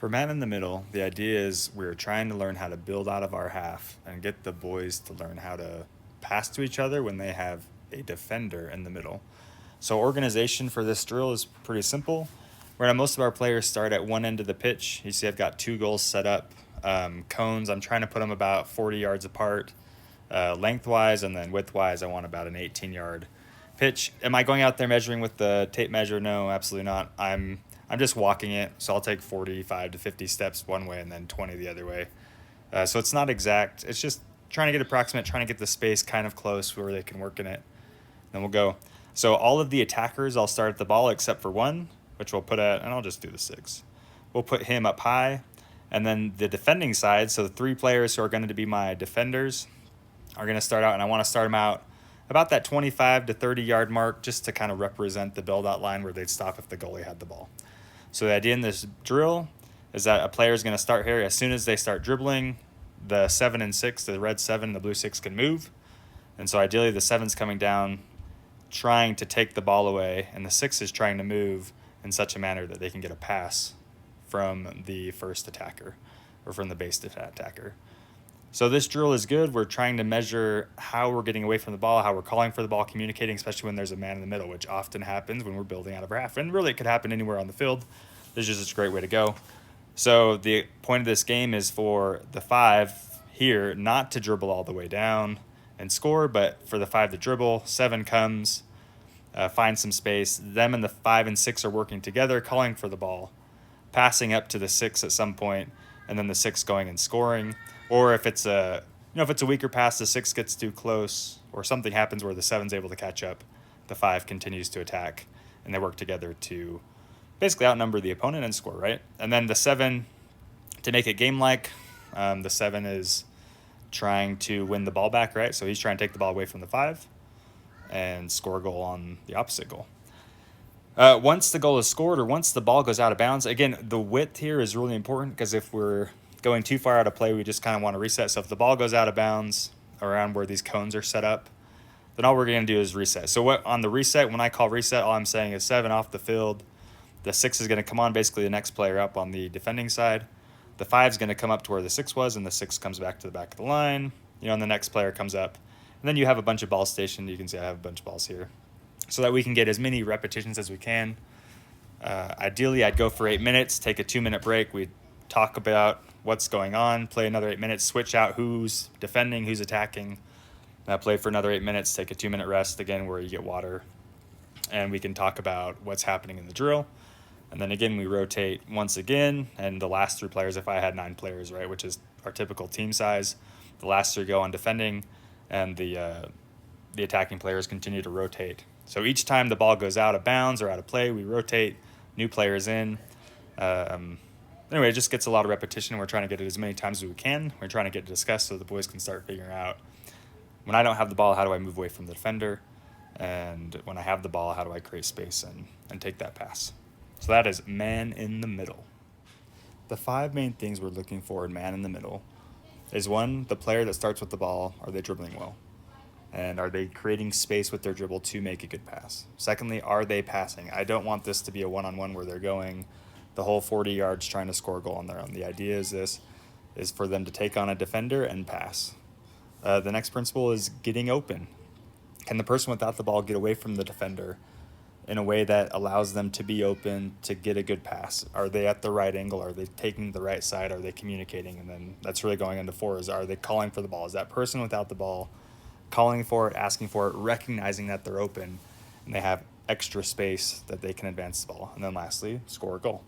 For man in the middle, the idea is we're trying to learn how to build out of our half and get the boys to learn how to pass to each other when they have a defender in the middle. So organization for this drill is pretty simple. We're gonna most of our players start at one end of the pitch. You see I've got two goals set up. Cones, I'm trying to put them about 40 yards apart lengthwise, and then widthwise I want about an 18-yard pitch. Am I going out there measuring with the tape measure? No, absolutely not. I'm just walking it, so I'll take 45 to 50 steps one way and then 20 the other way. So it's not exact. It's just trying to get approximate, trying to get the space kind of close where they can work in it. Then we'll go. So all of the attackers, I'll start at the ball except for one, which we'll put at, and I'll just do the 6. We'll put him up high. And then the defending side, so the 3 players who are going to be my defenders are going to start out, and I want to start them out about that 25 to 30-yard mark just to kind of represent the build-out line where they'd stop if the goalie had the ball. So the idea in this drill is that a player is going to start here. As soon as they start dribbling, the 7 and 6, the red 7 and the blue 6 can move. And so ideally the 7's coming down trying to take the ball away, and the 6 is trying to move in such a manner that they can get a pass from the first attacker or from the base attacker. So this drill is good. We're trying to measure how we're getting away from the ball, how we're calling for the ball, communicating, especially when there's a man in the middle, which often happens when we're building out of our half. And really it could happen anywhere on the field. This is just a great way to go. So the point of this game is for the 5 here not to dribble all the way down and score, but for the 5 to dribble. 7 comes, finds some space. Them and the 5 and 6 are working together, calling for the ball, passing up to the 6 at some point, and then the 6 going and scoring. Or if it's a weaker pass, the 6 gets too close, or something happens where the 7's able to catch up, the 5 continues to attack, and they work together to basically outnumber the opponent and score, right? And then the 7, to make it game-like, the 7 is trying to win the ball back, right? So he's trying to take the ball away from the 5 and score a goal on the opposite goal. Once the goal is scored or once the ball goes out of bounds, again, the width here is really important because if we're going too far out of play, we just kind of want to reset. So if the ball goes out of bounds around where these cones are set up, then all we're going to do is reset. So on the reset, when I call reset, all I'm saying is 7 off the field. The 6 is going to come on, basically the next player up on the defending side. The 5 is going to come up to where the 6 was, and the 6 comes back to the back of the line. And the next player comes up. And then you have a bunch of balls stationed. You can see I have a bunch of balls here, so that we can get as many repetitions as we can. Ideally, I'd go for 8 minutes, take a 2-minute break. We'd talk about what's going on, play another 8 minutes, switch out who's defending, who's attacking, play for another 8 minutes, take a 2-minute rest, again, where you get water, and we can talk about what's happening in the drill. And then again, we rotate once again, and the last 3 players, if I had 9 players, right, which is our typical team size, the last 3 go on defending, and the attacking players continue to rotate. So each time the ball goes out of bounds or out of play, we rotate, new players in. Anyway, it just gets a lot of repetition. We're trying to get it as many times as we can. We're trying to get it discussed so the boys can start figuring out, when I don't have the ball, how do I move away from the defender? And when I have the ball, how do I create space and take that pass? So that is man in the middle. The 5 main things we're looking for in man in the middle is 1, the player that starts with the ball, are they dribbling well? And are they creating space with their dribble to make a good pass? Secondly, are they passing? I don't want this to be a one-on-one where they're going the whole 40 yards trying to score a goal on their own. The idea is for them to take on a defender and pass. The next principle is getting open. Can the person without the ball get away from the defender in a way that allows them to be open to get a good pass? Are they at the right angle? Are they taking the right side? Are they communicating? And then that's really going into 4 is, are they calling for the ball? Is that person without the ball calling for it, asking for it, recognizing that they're open and they have extra space that they can advance the ball? And then lastly, score a goal.